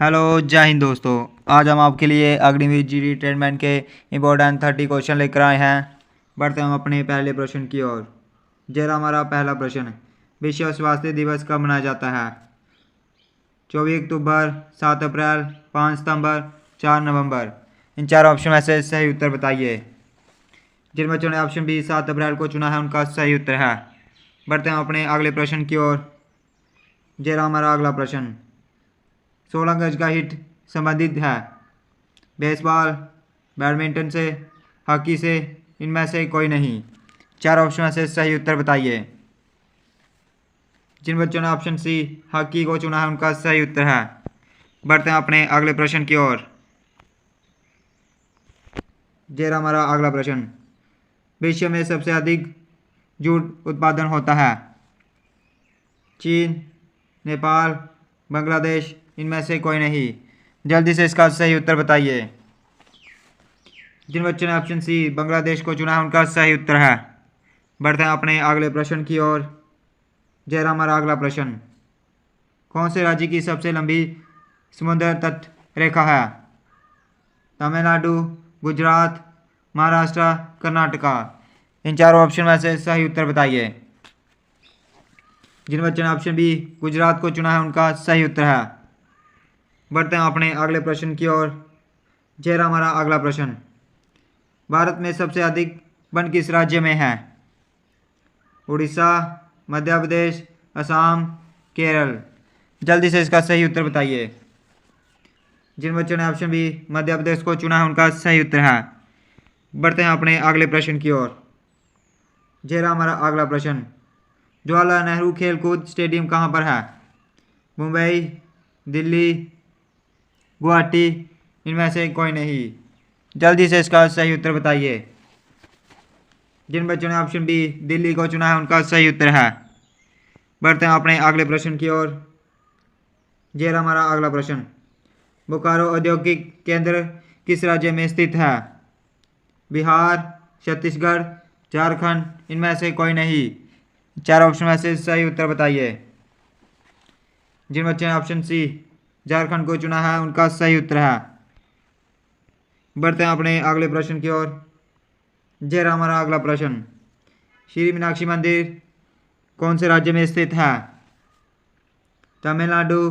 Hello जय हिंद दोस्तों। आज हम आपके लिए अग्निवीर जी रिटायरमेंट के इम्पोर्टेंट 30 क्वेश्चन लेकर आए हैं। बढ़ते हम अपने पहले प्रश्न की ओर। जरा हमारा पहला प्रश्न, विश्व स्वास्थ्य दिवस कब मनाया जाता है? 24 अक्टूबर, 7 अप्रैल, 5 सितंबर, 4 नवंबर। इन चार ऑप्शन में से सही उत्तर बताइए। जिन बच्चों ने ऑप्शन बी 7 अप्रैल को चुना है उनका सही उत्तर है। बढ़ते हैं अपने अगले प्रश्न की ओर। जरा हमारा अगला प्रश्न, 16 गज का हिट संबंधित है बेसबॉल, बैडमिंटन से, हॉकी से, इनमें से कोई नहीं। चार ऑप्शन में से सही उत्तर बताइए। जिन बच्चों ने ऑप्शन सी हॉकी को चुना है उनका सही उत्तर है। बढ़ते हैं अपने अगले प्रश्न की ओर। जेरा हमारा अगला प्रश्न, विश्व में सबसे अधिक जूट उत्पादन होता है? चीन, नेपाल, बांग्लादेश, इनमें से कोई नहीं। जल्दी से इसका सही उत्तर बताइए। जिन बच्चों ने ऑप्शन सी बांग्लादेश को चुना है उनका सही उत्तर है। बढ़ते हैं अपने अगले प्रश्न की ओर। जयराम हमारा अगला प्रश्न, कौन से राज्य की सबसे लंबी समुद्र तट रेखा है? तमिलनाडु, गुजरात, महाराष्ट्र, कर्नाटका। इन चारों ऑप्शन में से सही उत्तर बताइए। जिन बच्चों ने ऑप्शन बी गुजरात को चुना है उनका सही उत्तर है। बढ़ते हैं अपने अगले प्रश्न की ओर। जयराम हमारा अगला प्रश्न, भारत में सबसे अधिक वन किस राज्य में है? उड़ीसा, मध्य प्रदेश, असम, केरल। जल्दी से इसका सही उत्तर बताइए। जिन बच्चों ने ऑप्शन बी मध्य प्रदेश को चुना है उनका सही उत्तर है। बढ़ते हैं अपने अगले प्रश्न की ओर। जयराम हमारा अगला प्रश्न, जवाहरलाल नेहरू खेल कूद स्टेडियम कहाँ पर है? मुंबई, दिल्ली, गुवाहाटी, इनमें से कोई नहीं। जल्दी से इसका सही उत्तर बताइए। जिन बच्चों ने ऑप्शन बी दिल्ली को चुना है उनका सही उत्तर है। बढ़ते हैं अपने अगले प्रश्न की ओर। जयराम हमारा अगला प्रश्न, बोकारो औद्योगिक केंद्र किस राज्य में स्थित है? बिहार, छत्तीसगढ़, झारखंड, इनमें से कोई नहीं। चार ऑप्शन में से सही उत्तर बताइए। जिन बच्चों ने ऑप्शन सी झारखंड को चुना है उनका सही उत्तर है। बढ़ते हैं अपने अगले प्रश्न की ओर। जयराम हमारा अगला प्रश्न, श्री मीनाक्षी मंदिर कौन से राज्य में स्थित है? तमिलनाडु,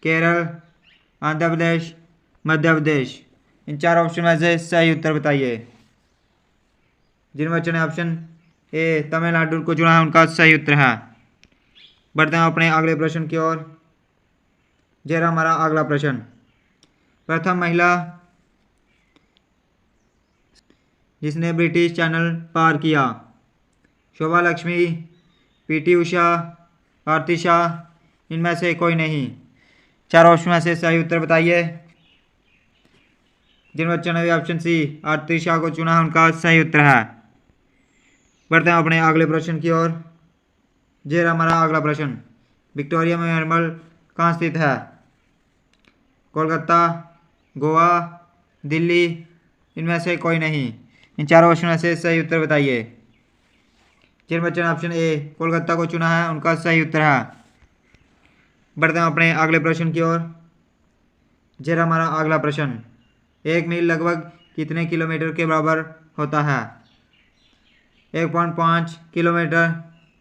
केरल, आंध्र प्रदेश, मध्य प्रदेश। इन चार ऑप्शन में से सही उत्तर बताइए। जिन बच्चों ने ऑप्शन ए तमिलनाडु को चुना है उनका सही उत्तर है। बढ़ते हैं अपने अगले प्रश्न की ओर। जयराम हमारा अगला प्रश्न, प्रथम महिला जिसने ब्रिटिश चैनल पार किया? शोभा लक्ष्मी, पीटी उषा, आरती शाह, इनमें से कोई नहीं। चार ऑप्शन में से सही उत्तर बताइए। जिन बच्चों ने भी ऑप्शन सी आरती शाह को चुना है उनका सही उत्तर है। बढ़ते हैं अपने अगले प्रश्न की ओर। जयराम हमारा अगला प्रश्न, विक्टोरिया मेमोरियल कहाँ स्थित है? कोलकाता, गोवा, दिल्ली, इनमें से कोई नहीं। इन चारों ऑप्शन में से सही उत्तर बताइए। जिन बच्चों ने ऑप्शन ए कोलकाता को चुना है उनका सही उत्तर है। बढ़ते हैं अपने अगले प्रश्न की ओर। जरा हमारा अगला प्रश्न, 1 मील लगभग कितने किलोमीटर के बराबर होता है? 1.5 किलोमीटर,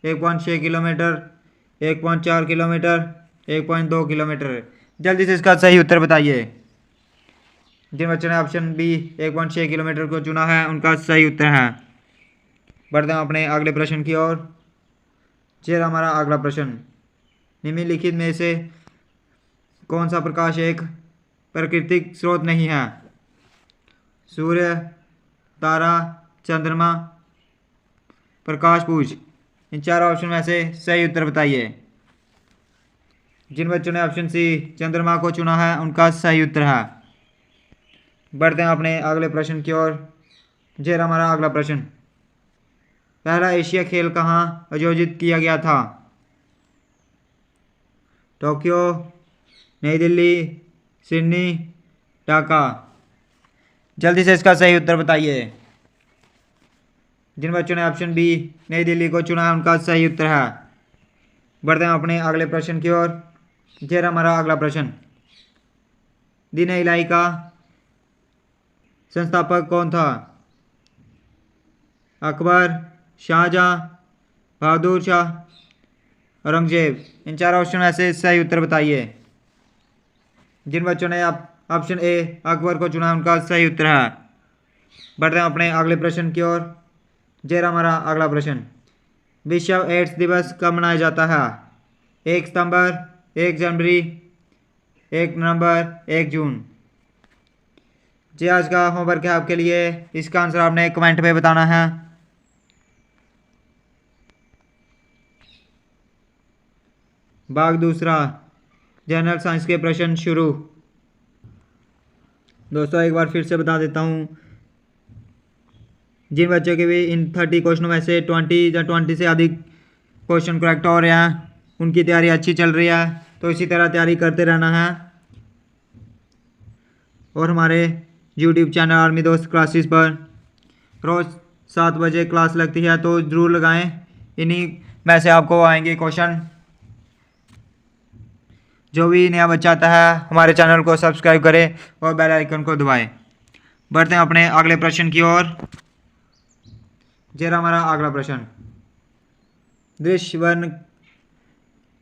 1.6 किलोमीटर, 1.4 किलोमीटर, 1.2 किलोमीटर। जल्दी से इसका सही उत्तर बताइए। जिन बच्चों ने ऑप्शन बी 1.6 किलोमीटर को चुना है उनका सही उत्तर है। बढ़ते हैं अपने अगले प्रश्न की ओर। जरा हमारा अगला प्रश्न, निम्नलिखित में से कौन सा प्रकाश एक प्राकृतिक स्रोत नहीं है? सूर्य, तारा, चंद्रमा, प्रकाश पुंज। इन चार ऑप्शन में से सही उत्तर बताइए। जिन बच्चों ने ऑप्शन सी चंद्रमा को चुना है उनका सही उत्तर है। बढ़ते हैं अपने अगले प्रश्न की ओर। जरा हमारा अगला प्रश्न, पहला एशिया खेल कहाँ आयोजित किया गया था? टोक्यो, नई दिल्ली, सिडनी, ढाका। जल्दी से इसका सही उत्तर बताइए। जिन बच्चों ने ऑप्शन बी नई दिल्ली को चुना है उनका सही उत्तर है। बढ़ते हैं अपने अगले प्रश्न की ओर। जरा हमारा अगला प्रश्न, दीन इलाही का संस्थापक कौन था? अकबर, शाहजहां, बहादुर शाह, औरंगजेब। इन चार ऑप्शन में से सही उत्तर बताइए। जिन बच्चों ने ऑप्शन ए अकबर को चुना उनका सही उत्तर है। बढ़ते हैं अपने अगले प्रश्न की ओर। जे हमारा अगला प्रश्न, विश्व एड्स दिवस कब मनाया जाता है? 1 सितंबर, 1 जनवरी, 1 नवंबर, 1 जून। जी आज का होमवर्क है आपके लिए, इसका आंसर आपने कमेंट में बताना है। भाग दूसरा, जनरल साइंस के प्रश्न शुरू। दोस्तों एक बार फिर से बता देता हूँ, जिन बच्चों के भी इन 30 क्वेश्चनों में से 20 या 20 से अधिक क्वेश्चन करेक्ट हो रहे हैं, उनकी तैयारी अच्छी चल रही है, तो इसी तरह तैयारी करते रहना है। और हमारे YouTube चैनल आर्मी दोस्त क्लासेस पर रोज़ 7 बजे क्लास लगती है, तो ज़रूर लगाएं। इन्हीं में से आपको आएंगे क्वेश्चन। जो भी नया बच्चा आता है हमारे चैनल को सब्सक्राइब करें और बेल आइकन को दबाएं। बढ़ते हैं अपने अगले प्रश्न की ओर। जरा हमारा अगला प्रश्न, दृश्य वर्ण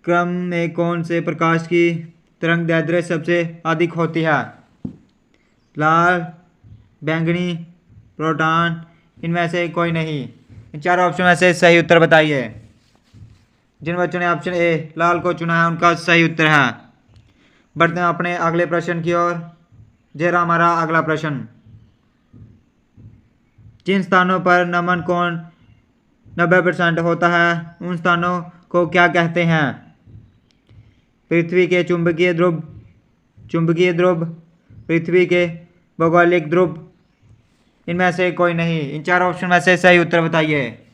क्रम में कौन से प्रकाश की तरंगदैर्ध्य सबसे अधिक होती है? लाल, बैंगनी, प्रोटॉन, इनमें से कोई नहीं। इन चार ऑप्शन में से सही उत्तर बताइए। जिन बच्चों ने ऑप्शन ए लाल को चुना है उनका सही उत्तर है। बढ़ते हैं अपने अगले प्रश्न की ओर। जरा हमारा अगला प्रश्न, जिन स्थानों पर नमन कोण 90% होता है उन स्थानों को क्या कहते हैं? पृथ्वी के चुंबकीय ध्रुव, पृथ्वी के भौगोलिक ध्रुव, इनमें से कोई नहीं। इन चार ऑप्शन में से सही उत्तर बताइए।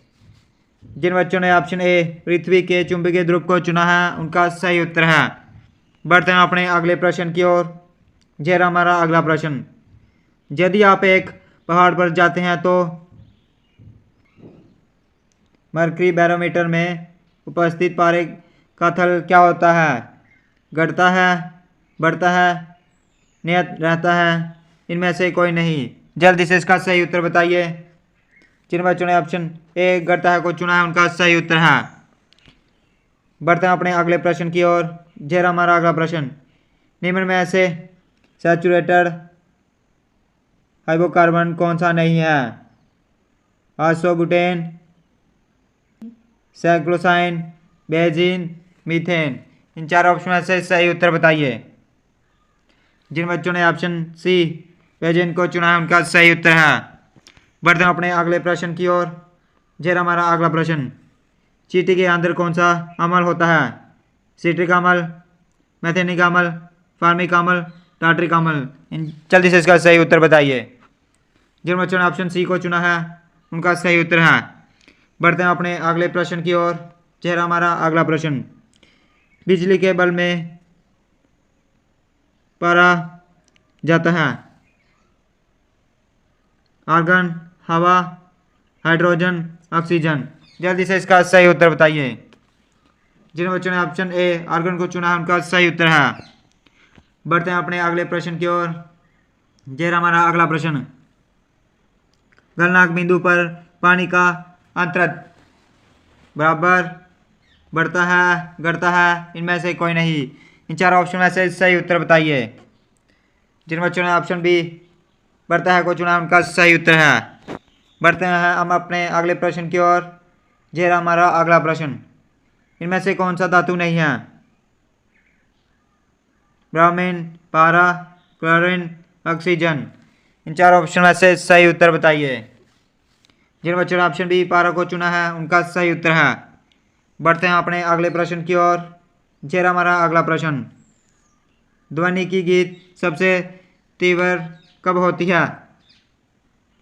जिन बच्चों ने ऑप्शन ए पृथ्वी के चुंबकीय ध्रुव को चुना है उनका सही उत्तर है। बढ़ते हैं अपने अगले प्रश्न की ओर। जरा हमारा अगला प्रश्न, यदि आप एक पहाड़ पर जाते हैं तो मरकरी बैरोमीटर में उपस्थित पारे का तल क्या होता है? घटता है, बढ़ता है, नियत रहता है, इनमें से कोई नहीं। जल्दी से इसका सही उत्तर बताइए। जिन बच्चों ने ऑप्शन ए घटता है को चुना है उनका सही उत्तर है। बढ़ते हैं अपने अगले प्रश्न की ओर। जरा हमारा अगला प्रश्न, निम्न में से सैचुरेटेड हाइड्रोकार्बन कौन सा नहीं है? Isobutane, cyclohexane, benzene, methane. इन चार ऑप्शन में से सही उत्तर बताइए। जिन बच्चों ने ऑप्शन सी बेंजीन को चुना है उनका सही उत्तर है। बढ़ते हैं अपने अगले प्रश्न की ओर। जरा हमारा अगला प्रश्न, चींटी के अंदर कौन सा अम्ल होता है? सिट्रिक अम्ल, मैथेनिक अम्ल, फार्मिक अम्ल, टार्ट्रिक अम्ल। जल्दी से इसका सही उत्तर बताइए। जिन बच्चों ने ऑप्शन सी को चुना है उनका सही उत्तर है। बढ़ते हैं अपने अगले प्रश्न की ओर। जरा हमारा अगला प्रश्न, बिजली के बल्ब में पारा जाता है? आर्गन, हवा, हाइड्रोजन, ऑक्सीजन। जल्दी से इसका सही उत्तर बताइए। जिन बच्चों ने ऑप्शन ए आर्गन को चुना है उनका सही उत्तर है। बढ़ते हैं अपने अगले प्रश्न की ओर। जरा हमारा अगला प्रश्न, गलनांक बिंदु पर पानी का अंतरण बराबर, बढ़ता है, घटता है, इनमें से कोई नहीं। इन चार ऑप्शन में से सही उत्तर बताइए। जिन बच्चों ने ऑप्शन बी बढ़ता है को चुना उनका सही उत्तर है। बढ़ते हैं हम अपने अगले प्रश्न की ओर। जरा हमारा अगला प्रश्न, इनमें से कौन सा धातु नहीं है? ब्रोमीन, पारा, क्लोरीन, ऑक्सीजन। इन चार ऑप्शन में से सही उत्तर बताइए। जिन बच्चों ने ऑप्शन बी पारा को चुना है उनका सही उत्तर है। बढ़ते हैं अपने अगले प्रश्न की ओर। जरा हमारा अगला प्रश्न, ध्वनि की गीत सबसे तीव्र कब होती है?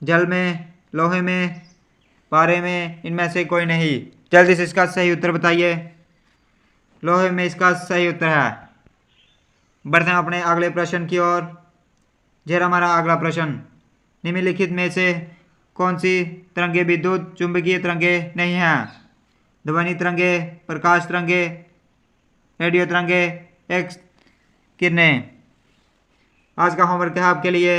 जल में, लोहे में, पारे में, इनमें से कोई नहीं। जल्दी से इसका सही उत्तर बताइए। लोहे में इसका सही उत्तर है। बढ़ते हैं अपने अगले प्रश्न की ओर। जरा हमारा अगला प्रश्न, निम्नलिखित में से कौन सी तरंगे विद्युत चुंबकीय तरंगे नहीं हैं? ध्वनि तरंगे, प्रकाश तरंगे, रेडियो तरंगे, एक्स किरणें। आज का होमवर्क है आपके लिए,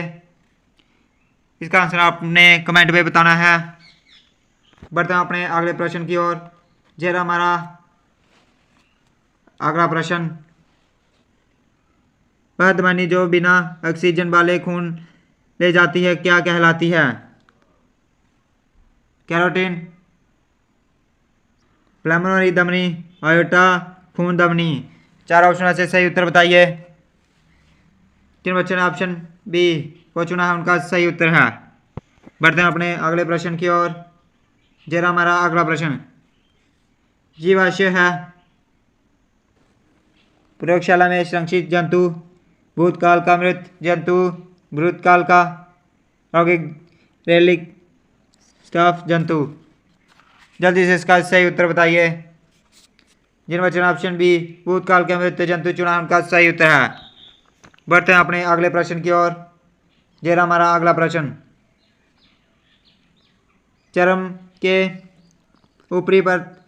इसका आंसर आपने कमेंट में बताना है। बढ़ते हैं अपने अगले प्रश्न की ओर। जरा हमारा अगला प्रश्न, वह ध्वनि जो बिना ऑक्सीजन वाले खून ले जाती है क्या कहलाती है? कैरोटीन, पल्मोनरी धमनी, आयोटा, खून धमनी। 4 ऑप्शन में से सही उत्तर बताइए। जिन बच्चों ने ऑप्शन बी को चुना है उनका सही उत्तर है। बढ़ते हैं अपने अगले प्रश्न की ओर। जरा हमारा अगला प्रश्न, जीवाश्य है प्रयोगशाला में संरक्षित जंतु, भूतकाल का मृत जंतु, भूतकाल का यौगिक रेलिक स्टफ जंतु। जल्दी से इसका सही उत्तर बताइए। जिन बच्चों ने ऑप्शन बी भूतकाल के मृत जंतु चुना उनका सही उत्तर है। बढ़ते हैं अपने अगले प्रश्न की ओर। जरा हमारा अगला प्रश्न, चर्म के ऊपरी परत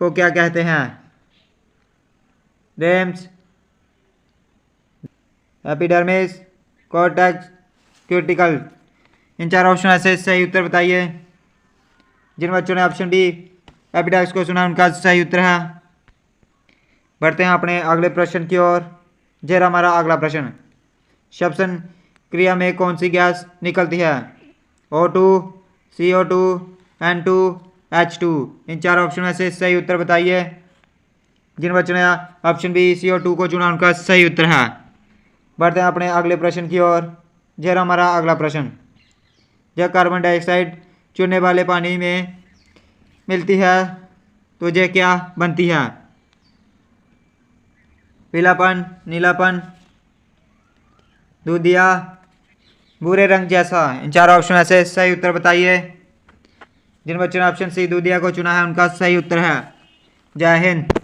को क्या कहते हैं? डेर्म्स, एपिडर्मिस, कॉर्टेक्स, क्यूटिकल। इन 4 ऑप्शन में से सही उत्तर बताइए। जिन बच्चों ने ऑप्शन डी एपिडर्मिस को सुना उनका सही उत्तर है। बढ़ते हैं अपने अगले प्रश्न की ओर। जरा हमारा अगला प्रश्न, श्वसन क्रिया में कौन सी गैस निकलती है? O2, CO2, N2, H2। इन 4 ऑप्शन में से सही उत्तर बताइए। जिन बच्चों ने ऑप्शन बी CO2 को चुना उनका सही उत्तर है। बढ़ते हैं अपने अगले प्रश्न की ओर। जरा हमारा अगला प्रश्न, जब कार्बन डाइऑक्साइड चुनने वाले पानी में मिलती है तो ये क्या बनती है? पीलापन, नीलापन, दूधिया, भूरे रंग जैसा। इन 4 ऑप्शन में से सही उत्तर बताइए। जिन बच्चों ने ऑप्शन सी दूधिया को चुना है उनका सही उत्तर है। जय हिंद।